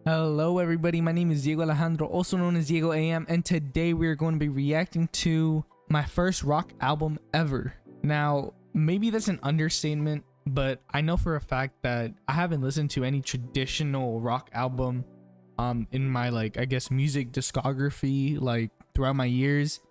Hello everybody, my name is Diego Alejandro, also known as Diego AM, and today we're going to be reacting to my first rock album ever. Now, maybe that's an understatement, but I know for a fact that I haven't listened to any traditional rock album in my I guess music discography throughout my years.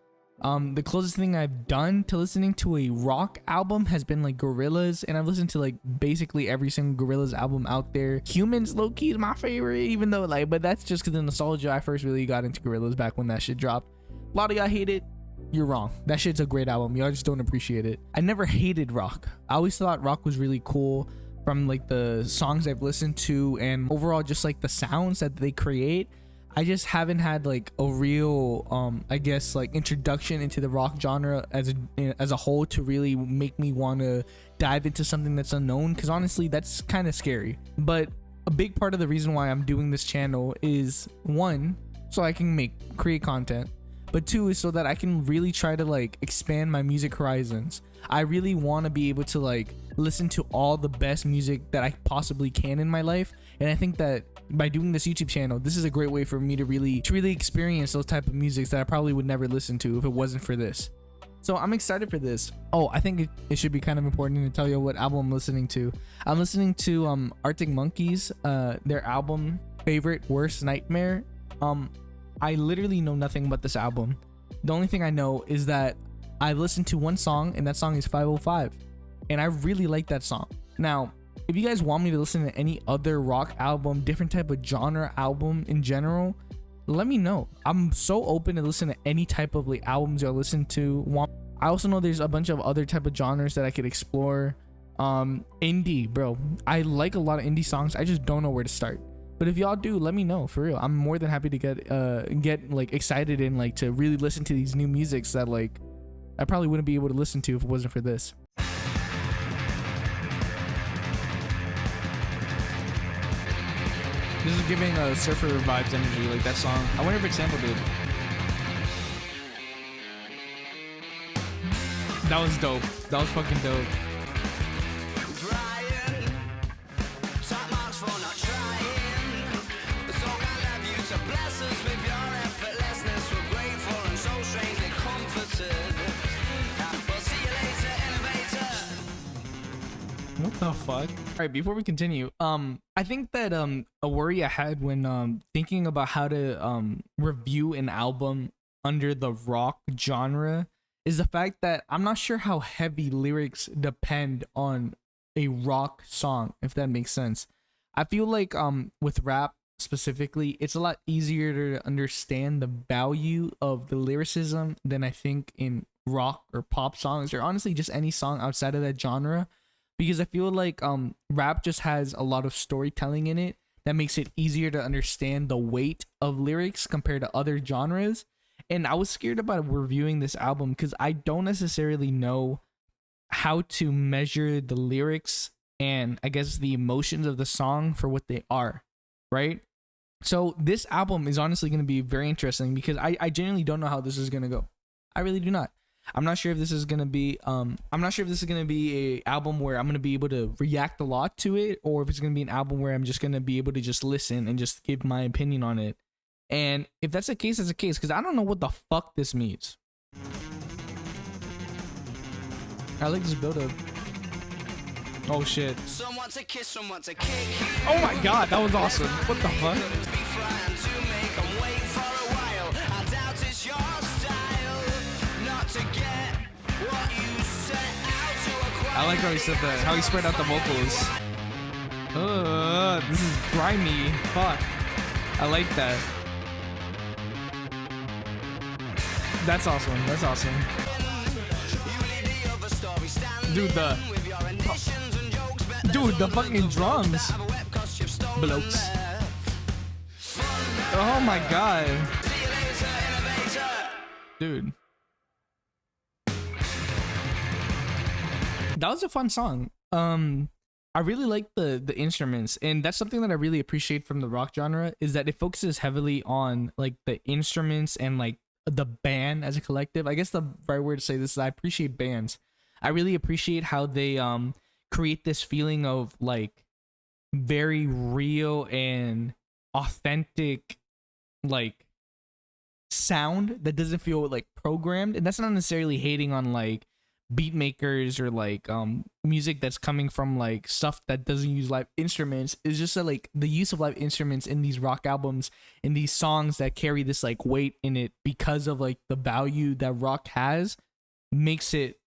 The closest thing I've done to listening to a rock album has been Gorillaz, and I've listened to basically every single Gorillaz album out there. Humans low-key is my favorite, even though but that's just because of nostalgia. I first really got into Gorillaz back when that shit dropped. A lot of y'all hate it. You're wrong. That shit's a great album. Y'all just don't appreciate it. I never hated rock. I always thought rock was really cool from the songs I've listened to, and overall just the sounds that they create. I just haven't had a real I guess introduction into the rock genre as a whole to really make me want to dive into something that's unknown, because honestly that's kind of scary. But a big part of the reason why I'm doing this channel is, one, so I can create content, but two is so that I can really try to expand my music horizons. I really want to be able to listen to all the best music that I possibly can in my life, and I think that by doing this YouTube channel, this is a great way for me to really experience those type of musics that I probably would never listen to if it wasn't for this. So I'm excited for this. Oh, I think it should be kind of important to tell you what album I'm listening to. I'm listening to Arctic Monkeys, their album Favorite Worst Nightmare. I literally know nothing about this album. The only thing I know is that I listened to one song, and that song is 505, and I really like that song. Now, if you guys want me to listen to any other rock album, different type of genre album in general, let me know. I'm so open to listen to any type of albums you'll listen to. I also know there's a bunch of other type of genres that I could explore. Indie, bro. I like a lot of indie songs. I just don't know where to start. But if y'all do, let me know, for real. I'm more than happy to get excited and to really listen to these new musics that I probably wouldn't be able to listen to if it wasn't for this. This is giving a surfer vibes energy, that song. I wonder if it sampled it. That was dope. That was fucking dope. What the fuck? All right, before we continue, I think that a worry I had when thinking about how to review an album under the rock genre is the fact that I'm not sure how heavy lyrics depend on a rock song, if that makes sense. I feel with rap specifically, it's a lot easier to understand the value of the lyricism than I think in rock or pop songs, or honestly just any song outside of that genre. Because I feel rap just has a lot of storytelling in it that makes it easier to understand the weight of lyrics compared to other genres. And I was scared about reviewing this album because I don't necessarily know how to measure the lyrics and I guess the emotions of the song for what they are, right? So this album is honestly going to be very interesting because I genuinely don't know how this is going to go. I really do not. I'm not sure if this is gonna be a album where I'm gonna be able to react a lot to it, or if it's gonna be an album where I'm just gonna be able to just listen and just give my opinion on it. And if that's the case, that's the case, because I don't know what the fuck this means. I like this build up. Oh shit. Oh my god, that was awesome. What the fuck? I like how he said that, how he spread out the vocals. This is grimy. Fuck. I like that. That's awesome. That's awesome. Dude, the fucking drums. Blokes. Oh my god. Dude. That was a fun song. I really like the instruments, and that's something that I really appreciate from the rock genre, is that it focuses heavily on the instruments and the band as a collective. I guess the right word to say this is I appreciate bands. I really appreciate how they create this feeling of very real and authentic like sound that doesn't feel like programmed. And that's not necessarily hating on like beat makers or like music that's coming from like stuff that doesn't use live instruments. It's just that like the use of live instruments in these rock albums, in these songs that carry this like weight in it because of like the value that rock has, makes it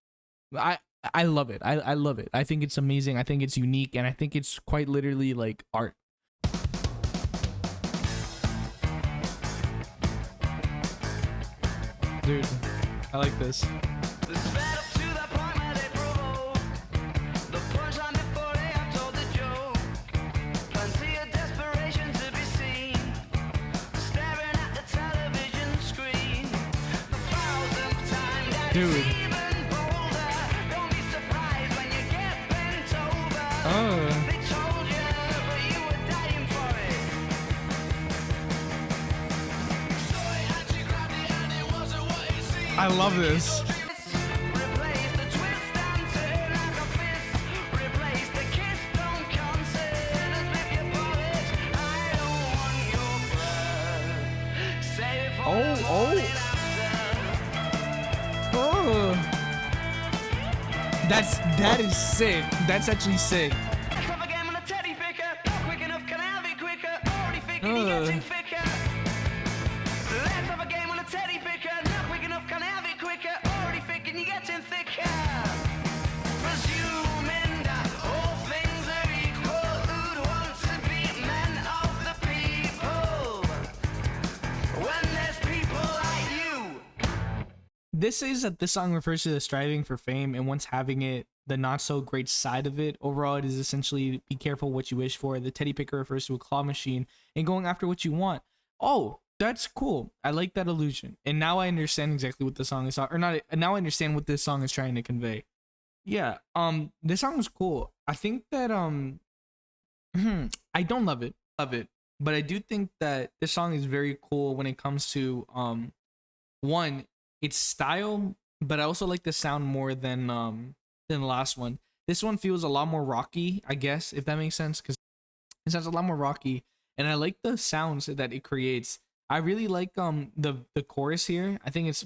I love it. I love it. I think it's amazing. I think it's unique, and I think it's quite literally like art. Dude, I like this. Dude. Oh. I love this. Oh. That is sick. That's actually sick. This is that this song refers to the striving for fame, and once having it, the not so great side of it. Overall, it is essentially be careful what you wish for. The teddy picker refers to a claw machine and going after what you want. Oh, that's cool. I like that illusion. And now I understand exactly what the song is, or not. Now I understand what this song is trying to convey. Yeah. This song is cool. I think that I don't love it, but I do think that this song is very cool when it comes to one, its style, but I also like the sound more than the last one. This one feels a lot more rocky, I guess, if that makes sense, because it sounds a lot more rocky, and I like the sounds that it creates. I really like the chorus here. I think it's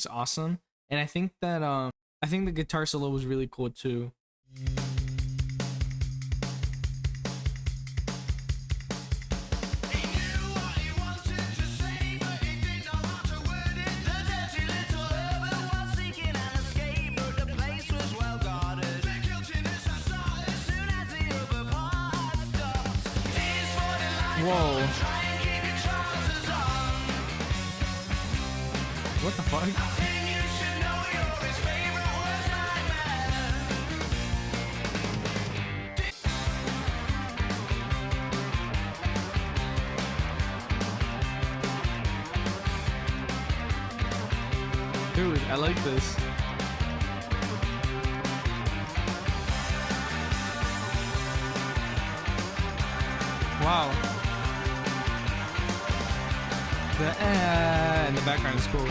awesome, and I think that I think the guitar solo was really cool too. Whoa. What the fuck? Dude, I like this. Wow. The in the background is cool.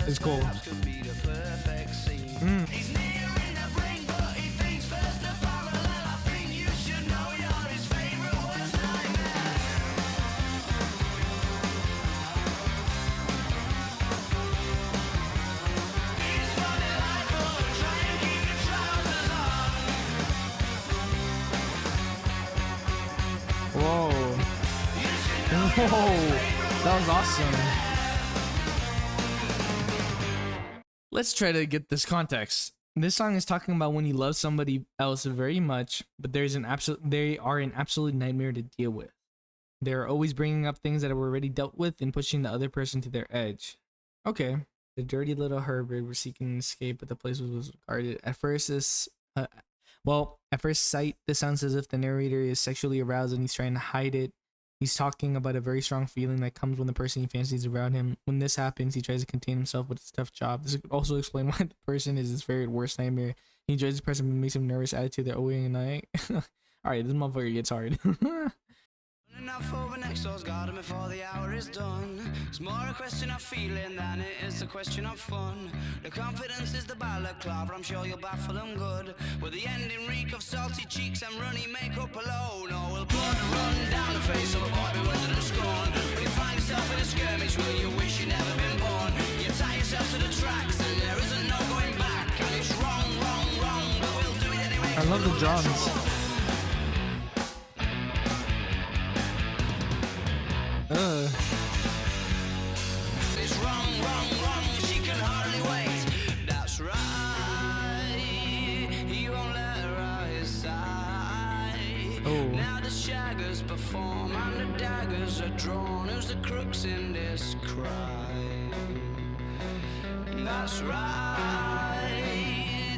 It's cool. Whoa. Whoa. That was awesome. Let's try to get this context. This song is talking about when you love somebody else very much, but they are an absolute nightmare to deal with. They're always bringing up things that were already dealt with and pushing the other person to their edge. Okay. The dirty little Herbert was seeking an escape, but the place was guarded. At first sight, this sounds as if the narrator is sexually aroused and he's trying to hide it. He's talking about a very strong feeling that comes when the person he fancies is around him. When this happens, he tries to contain himself, but it's a tough job. This could also explain why the person is his very worst nightmare. He enjoys the person, but makes him nervous attitude. They're always at night. Alright, this motherfucker gets hard. Now for the next door's garden before the hour is done. It's more a question of feeling than it is a question of fun. The confidence is the balaclava, I'm sure you'll baffle them good. With the ending reek of salty cheeks and runny makeup alone. Oh, will blood run down the face of a boy bewildered and scorned. Will you find yourself in a skirmish, will you wish you'd never been born? You tie yourself to the tracks and there isn't no going back. And it's wrong, wrong, wrong, but we'll do it anyway. I love the drums. It's wrong, wrong, wrong, she can hardly wait. That's right, he won't let her out his side. Now the shaggers perform and the daggers are drawn. Who's the crooks in this crime? That's right,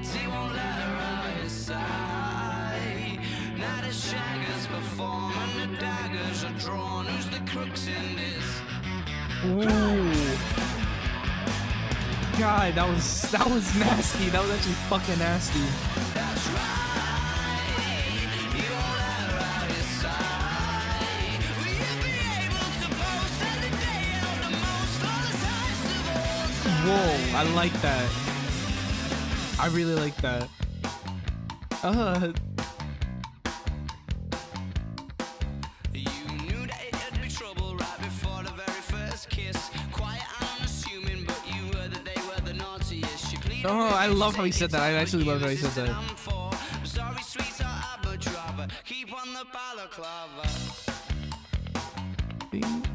he won't let her out his side. Now the shaggers perform and the daggers are drawn. Who's the crooks in this? Ooh. God, that was nasty. That was actually fucking nasty. That's right, you won't let her out his side. Will you be able to boast at the day of the most flawless heist of all time? Whoa, I like that. I really like that. You knew that it'd be trouble right before the very first kiss. Quiet and unassuming, but you were that they were the naughtiest. She pleaded Oh, with I you, love how he said said that. I it's actually all love how he you, said that. I'm for. Sorry, sweetheart, I would rather keep on the balaclava.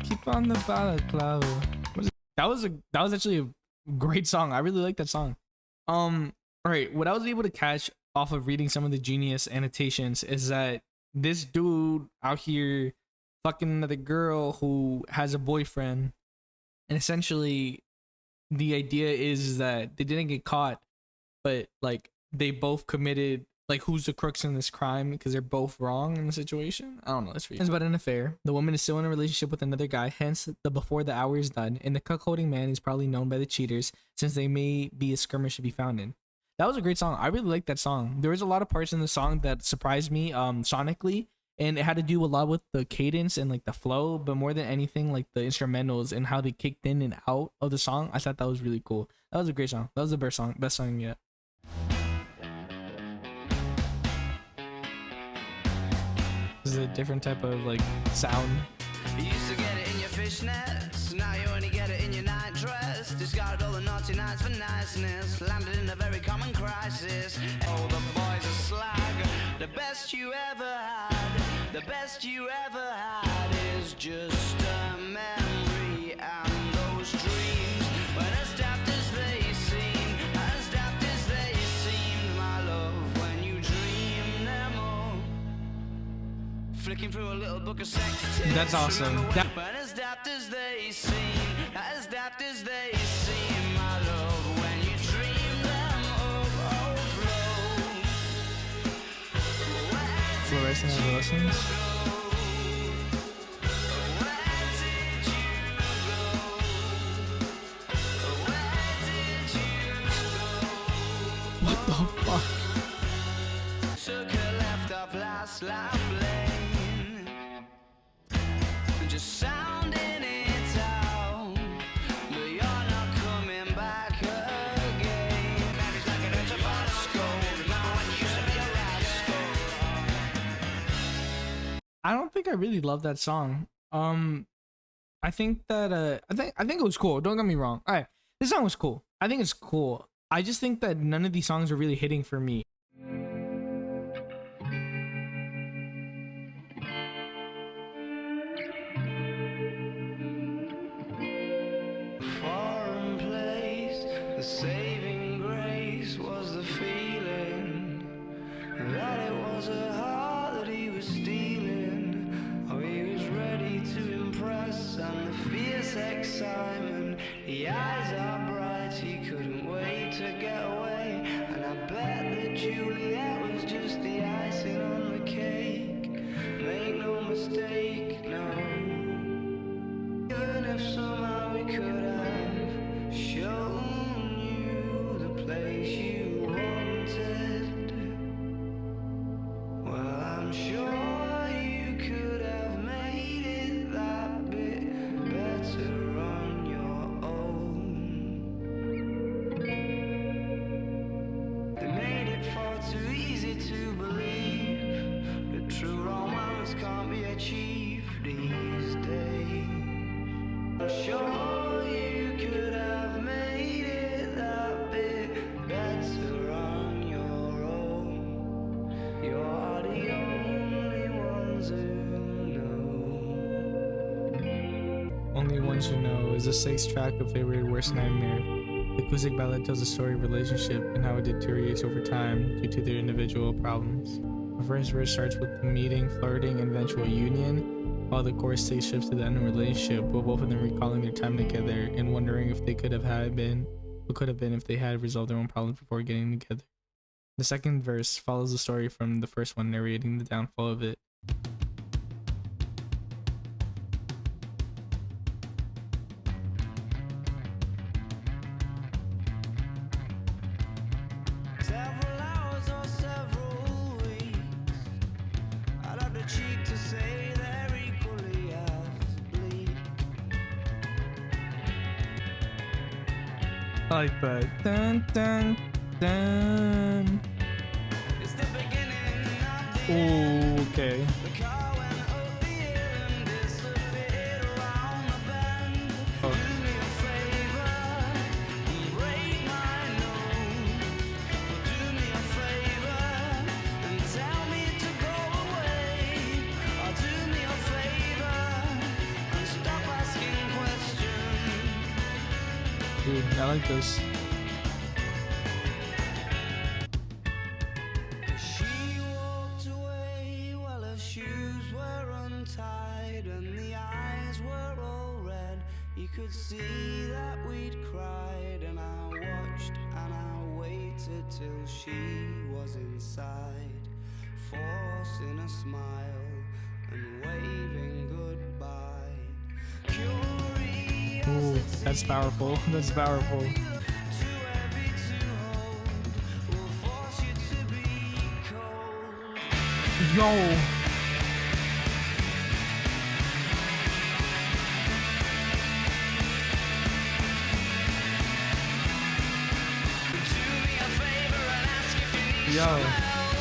Keep on the balaclava. That was actually a great song. I really like that song. All right, what I was able to catch off of reading some of the Genius annotations is that this dude out here fucking another girl who has a boyfriend, and essentially the idea is that they didn't get caught, but like they both committed, like, who's the crooks in this crime because they're both wrong in the situation. I don't know. It's about an affair. The woman is still in a relationship with another guy, hence the before the hour is done, and the cuckolding man is probably known by the cheaters since they may be a skirmish to be found in. That was a great song. I really liked that song. There was a lot of parts in the song that surprised me sonically, and it had to do a lot with the cadence and like the flow, but more than anything, like the instrumentals and how they kicked in and out of the song. I thought that was really cool. That was a great song. That was the best song yet. This is a different type of like sound. You used to get it in your fishnets, now you only get it in your night dress. Discarded all the naughty nights for niceness, landed in a very common crisis. Oh, the boys are slag, the best you ever had, the best you ever had is just a memory and those dreams. When as daft as they seem, as daft as they seemed, my love, when you dream them up. Flicking through a little book of sex tips. That's awesome. When as daft as they seem, as daft as they seem, my love, when you dream them up, oh, flow. Fluorescent Adolescence. Where did you go? Where did you go? What the fuck? Took a left off last life lane, just sounding it out, but you're not coming back again. Marriage like an Tabasco, now I used to be a rascal. I don't think I really love that song. I think that I think it was cool. Don't get me wrong. All right, this song was cool. I think it's cool. I just think that none of these songs are really hitting for me. Foreign place, the saving grace was the feeling that it was a heart that he was stealing. Oh, he was ready to impress, and the fierce excitement, the eyes are bright, he couldn't wait to get away. And I bet that Juliet was just the icing on the cake. Make no mistake, no. Even if somehow we could have shown you the place you wanted, well, I'm sure you could have made Sure, you could have made it that bit better on your own. You're the only ones who know. Only Ones Who Know is the sixth track of Favour's Worst Nightmare. The acoustic ballad tells the story of a relationship and how it deteriorates over time due to their individual problems. The first verse starts with the meeting, flirting, and eventual union, while the chorus takes shifts to the end of the relationship, with both of them recalling their time together and wondering if they could have been what could have been if they had resolved their own problems before getting together. The second verse follows the story from the first one, narrating the downfall of it. Several hours or several weeks, I'd have the cheek to say they're equally as bleak. I like that. Dun dun dun. It's the beginning of the Ooh, okay. The car went up the hill and disappeared around the bend. Oh. Do me a favor and break my nose. Well, do me a favor and tell me to go away. Or do me a favor and stop asking questions. Dude, I like this. She walked away while her shoes were untied and the eyes were all red. You could see that we'd cried, and I watched and I waited till she was inside, forcing a smile and waving goodbye. Ooh, that's powerful. That's powerful. Too heavy to hold will force you to be cold. Yo. Do me a favor and ask if you need Yo. some help.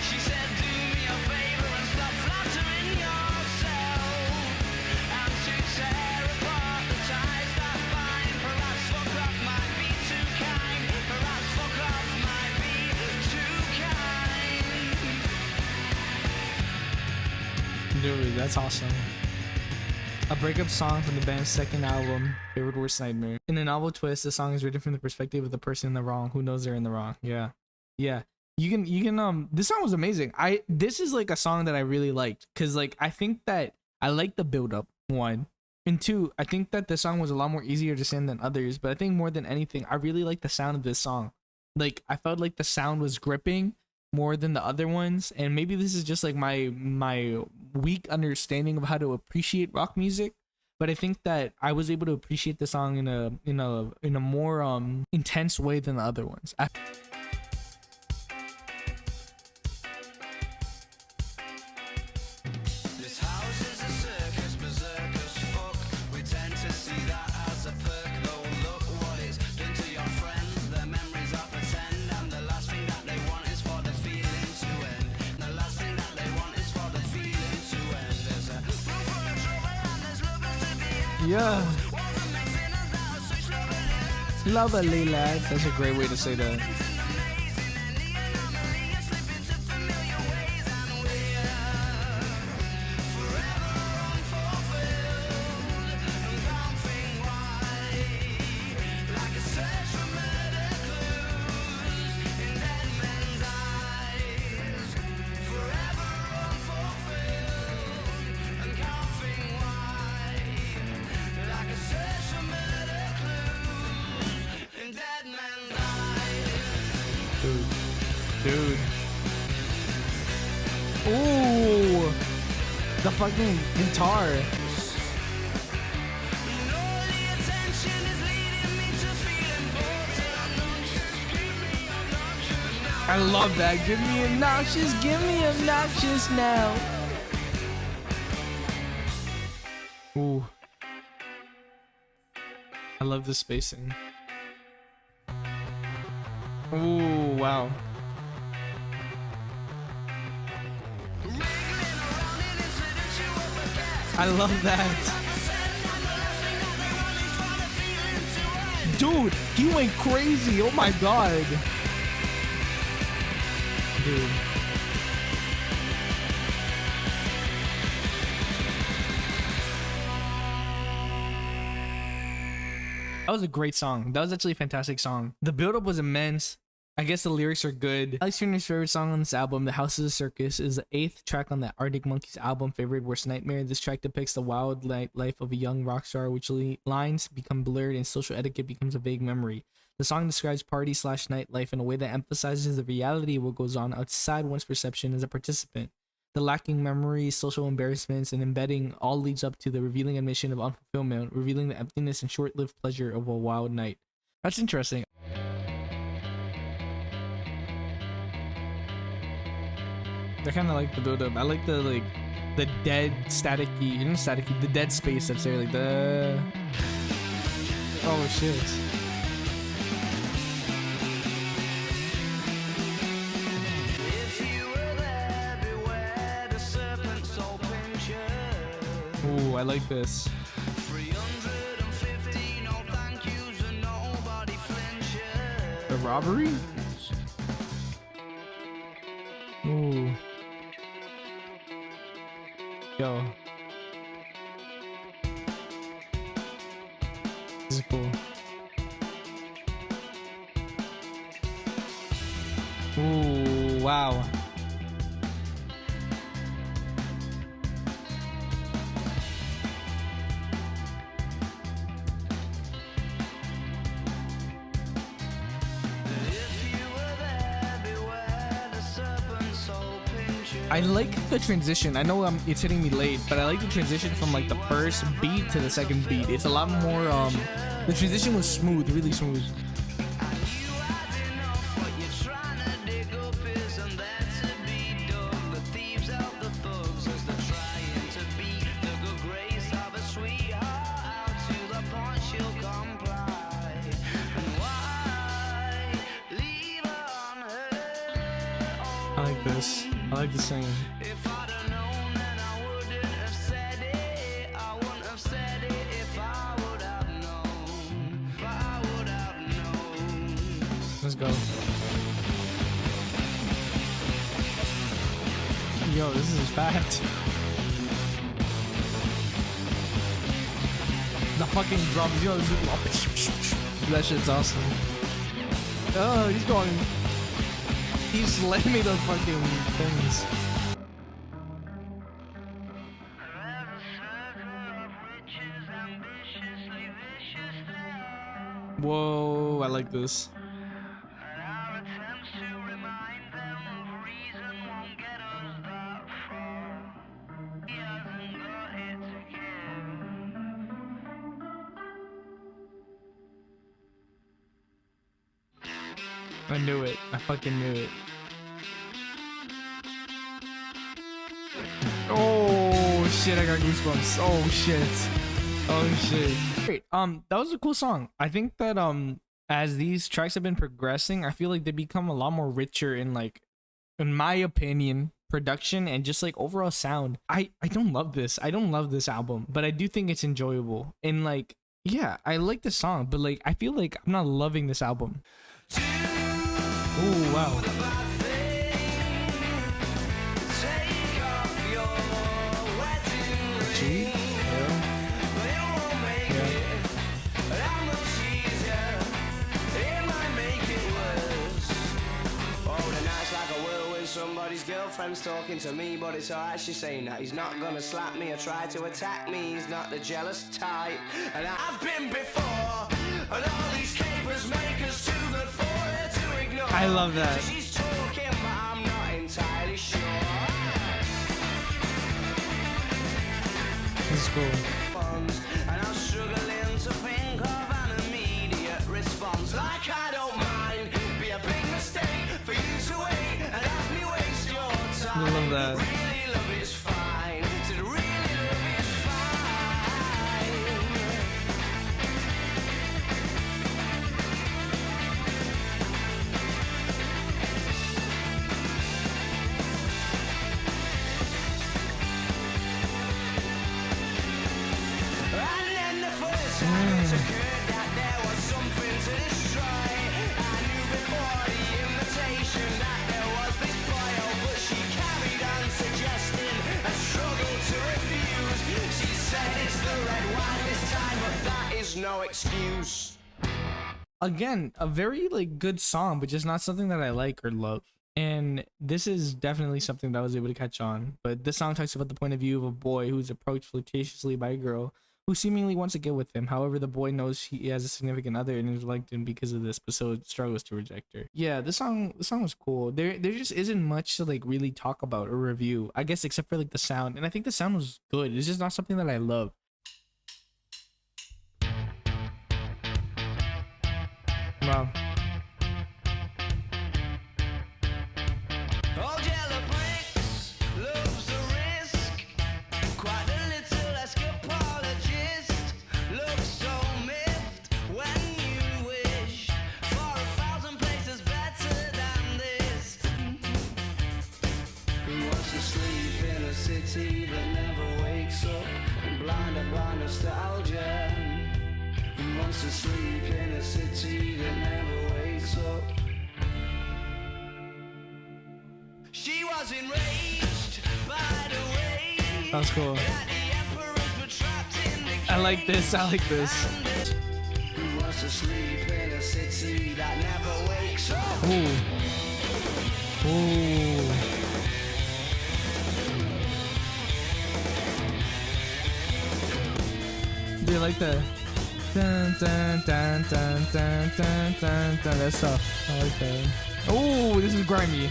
She said, do me a favor and stop flattering yourself. And to tear apart the ties that bind. Perhaps fuck off might be too kind. Perhaps fuck off might be too kind. Dude, that's awesome. A breakup song from the band's second album, Favour's Worst Nightmare. In a novel twist, the song is written from the perspective of the person in the wrong who knows they're in the wrong. Yeah. Yeah. You can this song was amazing. This is like a song that I really liked, cuz like I think that I like the build up, one. And two, I think that the song was a lot more easier to sing than others, but I think more than anything, I really like the sound of this song. Like I felt like the sound was gripping more than the other ones, and maybe this is just like my weak understanding of how to appreciate rock music, but I think that I was able to appreciate the song in a more intense way than the other ones. This house is a circus, berserk as fuck. We tend to see that as a perk, though look what it's done to your friends. Their memories are pretend, and the last thing that they want is for the feeling to end. The last thing that they want is for the feeling to end. There's a room for a trouble and there's lovers to be had. Yeah, Walls that make sinners out of such lovely lads. lovely lad. That's a great way to say that. Amazing and the anomaly, you slip into familiar ways, and we're forever unfulfilled and can't think why. Like a search for murder clues in dead men's eyes. Forever unfulfilled and can't think why. Like a search for murder clues in dead men's eyes. Dude. Ooh, the fucking guitar. All the attention is leading me to feeling bored and obnoxious. I love that. Give me obnoxious now. Ooh. I love the spacing. Ooh, wow. I love that. Dude, he went crazy. Oh my god. Dude. That was a great song. That was actually a fantastic song. The build-up was immense. I guess the lyrics are good. Alex Turner's favorite song on this album, The House is a Circus, is the 8th track on the Arctic Monkeys album, Favorite Worst Nightmare. This track depicts the wild life of a young rock star, which lines become blurred and social etiquette becomes a vague memory. The song describes party/nightlife in a way that emphasizes the reality of what goes on outside one's perception as a participant. The lacking memories, social embarrassments, and embedding all leads up to the revealing admission of unfulfillment, revealing the emptiness and short-lived pleasure of a wild night. That's interesting. I kind of like the build-up. I like the dead staticky, the dead space that's there, like the. Oh shit. Ooh, I like this. 350, no thank yous, and nobody flinches. The robbery? Ooh. Yo. This is cool. Ooh, wow. I like the transition. I know it's hitting me late, but I like the transition from like the first beat to the second beat. It's a lot more the transition was smooth, really smooth. I like this. I like the singing. If I'd have known, then I wouldn't have said it. I wouldn't have said it if I would have known. If I would have known. Let's go. Yo, this is fat. The fucking drums, yo, that shit's awesome. Oh, he's going. He's letting me those fucking things. Whoa, I like this. I knew it. I fucking knew it. Oh shit, I got goosebumps. Oh shit. Oh shit. Great. That was a cool song. I think that as these tracks have been progressing, I feel like they become a lot more richer in, like, in my opinion, production and just like overall sound. I don't love this. I don't love this album, but I do think it's enjoyable. And like, yeah, I like the song, but like I feel like I'm not loving this album. Oh wow. Gee? Somebody's girlfriend's talking to me, but it's alright, she's saying that he's not gonna slap me or try to attack me. He's not the jealous type, and I've been before. And all these capers make us too good for her to ignore. I love that. She's talking, but I'm not entirely sure. This is cool. And I'm struggling to think of an immediate response. Like I don't mind, be a big mistake for you to wait and have me waste your time. I love that. Really love is fine. Said really love is fine. And then the first time it occurred that there was something no excuse. Again, a very like good song, but just not something that I like or love. And this is definitely something that I was able to catch on. But this song talks about the point of view of a boy who's approached flirtatiously by a girl who seemingly wants to get with him. However, the boy knows he has a significant other and is liked him because of this, but still struggles to reject her. Yeah, the song was cool. There just isn't much to like really talk about or review, I guess, except for like the sound. And I think the sound was good. It's just not something that I love. Wow. Old yellow bricks loves the risk. Quite a little escapologist. Looks so miffed when you wish for 1,000 places better than this. Who wants to sleep in a city that never wakes up and blinded by nostalgia? Who wants to sleep in a city that never wakes up? She was enraged by the way That was cool. that the emperors were trapped in the I like this. I like this. Who wants to sleep in a city that never wakes up? Ooh. Ooh. Do you like that? Dun, dun, dun, dun, dun, dun, dun, dun. That's tough. I like that. Oh, this is grimy.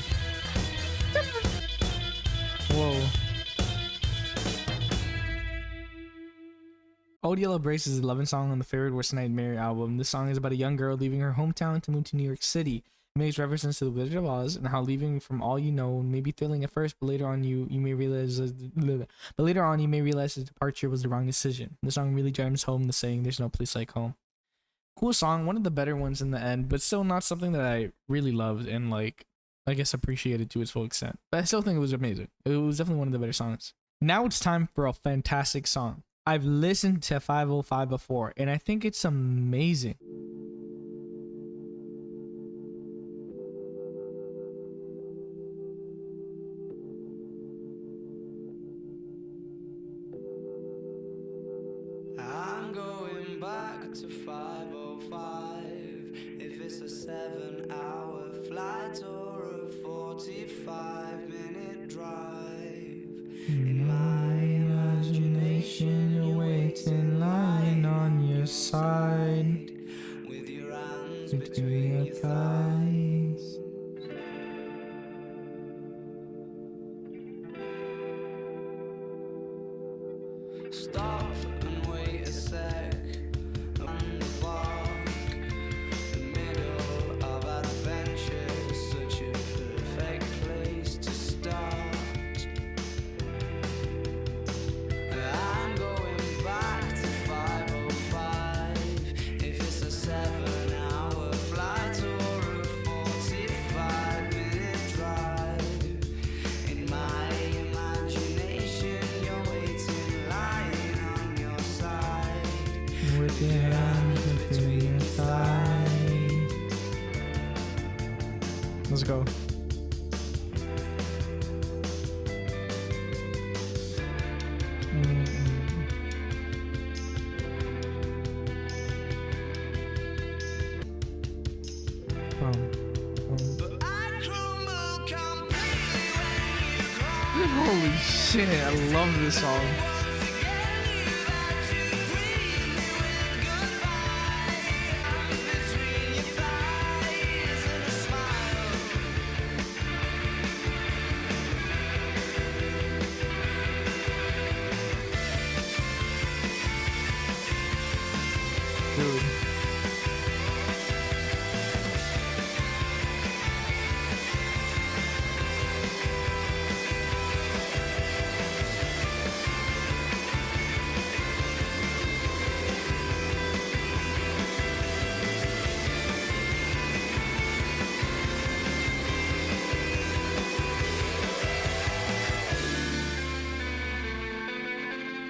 Whoa. Old Yellow Braces is the 11th song on the Favorite Worst Nightmare album. This song is about a young girl leaving her hometown to move to New York City. It makes references to the Wizard of Oz and how leaving from all you know may be thrilling at first, but later on you may realize the departure was the wrong decision. The song really drives home the saying, "There's no place like home." Cool song, one of the better ones in the end, but still not something that I really loved and like I guess appreciated to its full extent. But I still think it was amazing. It was definitely one of the better songs. Now it's time for a fantastic song. I've listened to 505 before, and I think it's amazing. I'm going back to 505. If it's a 7-hour flight or a 45-minute drive. In my imagination, you're waiting, lying on your side, with your hands between your thighs. Stop and wait a sec. On the park, the middle of adventure, such a perfect place to start. I'm going back to 505. If it's a 7-hour flight or a 45-minute drive. In my imagination, you're waiting, lying on your side, With your hands between your thighs. Let's go. but I crumble completely when you cry. Holy shit, I love this song. Once again, you've had to greet me with goodbye. Hands between your thighs and a smile. Dude.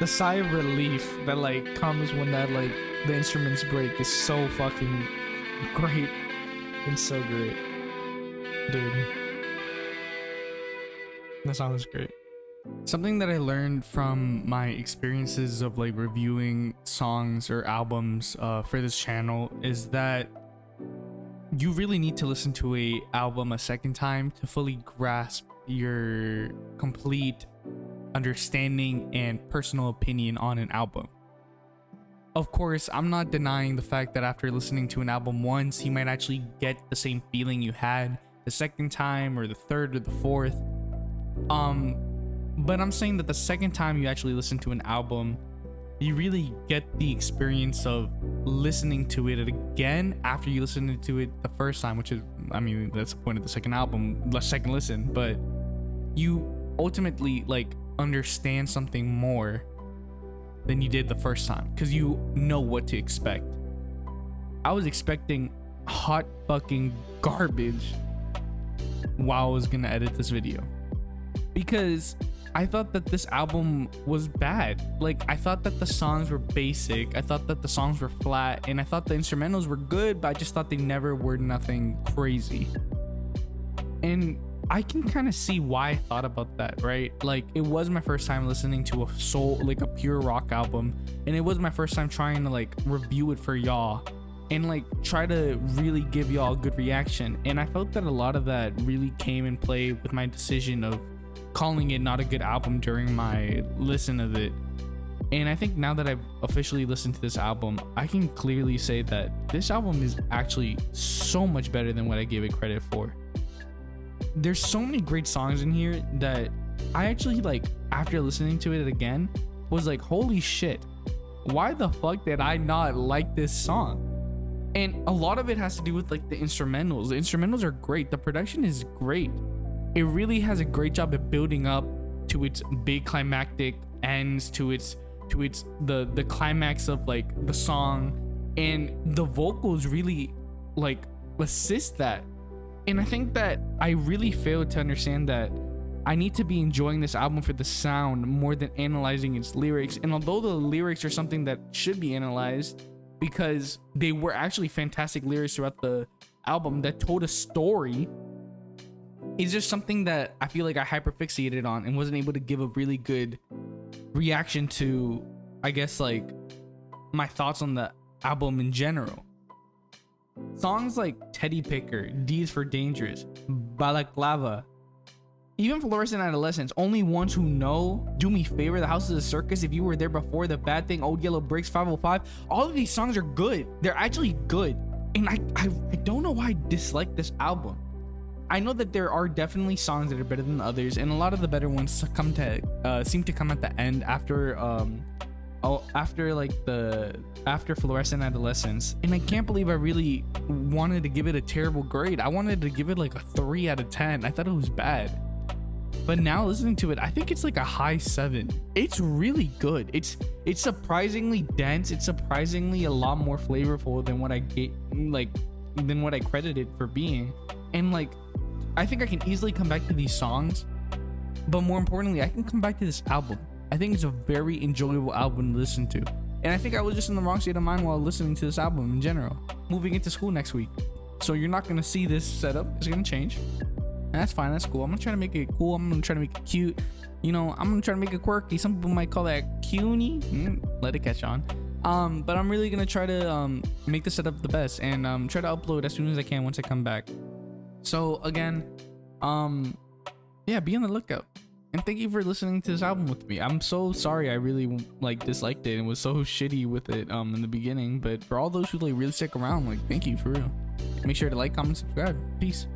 The sigh of relief that like comes when that like the instruments break is so fucking great. It's so great. Dude. That song is great. Something that I learned from my experiences of like reviewing songs or albums for this channel is that you really need to listen to a album a second time to fully grasp your complete understanding and personal opinion on an album. Of course, I'm not denying the fact that after listening to an album once, you might actually get the same feeling you had the second time or the third or the fourth. But I'm saying that the second time you actually listen to an album, you really get the experience of listening to it again after you listened to it the first time, which is, I mean, that's the point of the second album, the second listen, but you ultimately like understand something more than you did the first time because you know what to expect. I was expecting hot fucking garbage while I was gonna edit this video because I thought that this album was bad. Like, I thought that the songs were basic, I thought that the songs were flat, and I thought the instrumentals were good, but I just thought they never were nothing crazy. And I can kind of see why I thought about that, right? Like, it was my first time listening to a soul, like a pure rock album, and it was my first time trying to like review it for y'all and like try to really give y'all a good reaction. And I felt that a lot of that really came in play with my decision of calling it not a good album during my listen of it. And I think now that I've officially listened to this album, I can clearly say that this album is actually so much better than what I gave it credit for. There's so many great songs in here that I actually, like, after listening to it again, was like, holy shit, why the fuck did I not like this song? And a lot of it has to do with like the instrumentals. The instrumentals are great, the production is great. It really has a great job at building up to its big climactic ends, to the climax of like the song, and the vocals really like assist that. And I think that I really failed to understand that I need to be enjoying this album for the sound more than analyzing its lyrics. And although the lyrics are something that should be analyzed because they were actually fantastic lyrics throughout the album that told a story, it's just something that I feel like I hyperfixated on and wasn't able to give a really good reaction to, I guess, like my thoughts on the album in general. Songs like Teddy Picker, D's for Dangerous, Balaclava, even Fluorescent Adolescence, Only Ones Who Know, Do Me Favor, The House is a Circus, If You Were There Before, The Bad Thing, Old Yellow Bricks, 505, all of these songs are good. They're actually good. And I don't know why I dislike this album. I know that there are definitely songs that are better than others, and a lot of the better ones seem to come at the end after Fluorescent Adolescence. And I can't believe I really wanted to give it a terrible grade. I wanted to give it like a 3 out of 10. I thought it was bad. But now listening to it, I think it's like a high 7. It's really good. It's surprisingly dense. It's surprisingly a lot more flavorful than what I credited for being. And like, I think I can easily come back to these songs, but more importantly, I can come back to this album. I think it's a very enjoyable album to listen to. And I think I was just in the wrong state of mind while listening to this album in general. Moving into school next week, so you're not gonna see this setup. It's gonna change, and that's fine. That's cool. I'm gonna try to make it cool. I'm gonna try to make it cute. You know, I'm gonna try to make it quirky. Some people might call that cuny. Let it catch on. But I'm really gonna try to make the setup the best and try to upload as soon as I can once I come back. So again, yeah, be on the lookout. And thank you for listening to this album with me. I'm so sorry I really like disliked it and was so shitty with it in the beginning. But for all those who like really stick around, like, thank you for real. Make sure to like, comment, subscribe. Peace.